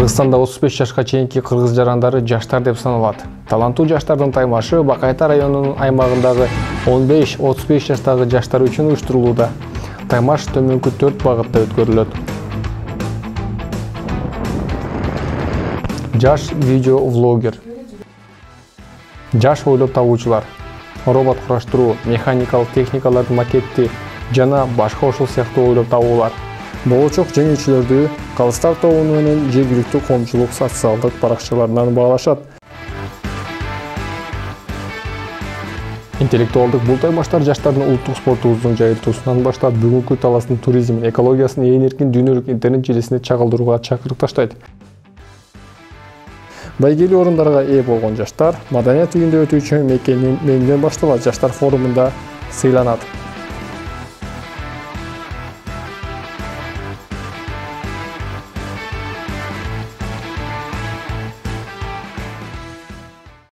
Кыргызстанда 35 жашка чейинки кыргыз жарандары жаштар деп саналат. Таланттуу жаштардын таймашы Бакайта районунун аймагындагы 15-35 жаштагы жаштар үчүн уюштурулууда. Таймаш төмөнкү 4 багытта өткөрүлөт. Жаш видео-влогер, жаш ойлоп табуучулар, робот кураштыруу, механикалык техникалардын макетти жана башка ошол сыяктуу ойлоп табуулар. Болочок жеңүүчүлөрдү Калыстар тобу менен жергиликтүү коомчулук социалдык баракчаларынан баалашат. Интеллектуалдык бул таймаштар жаштардын улуттук спортубуздун жайылтуусунан баштап бүгүнкү таластын туризмин, экологиясын эң эркин дүйнөлүк интернет желисине чагылдырууга чакырык таштайт. Байгелүү орундарга ээ болгон жаштар маданият үйүндө өтүүчү мекенин менден башталат жаштар форумунда сыйланат.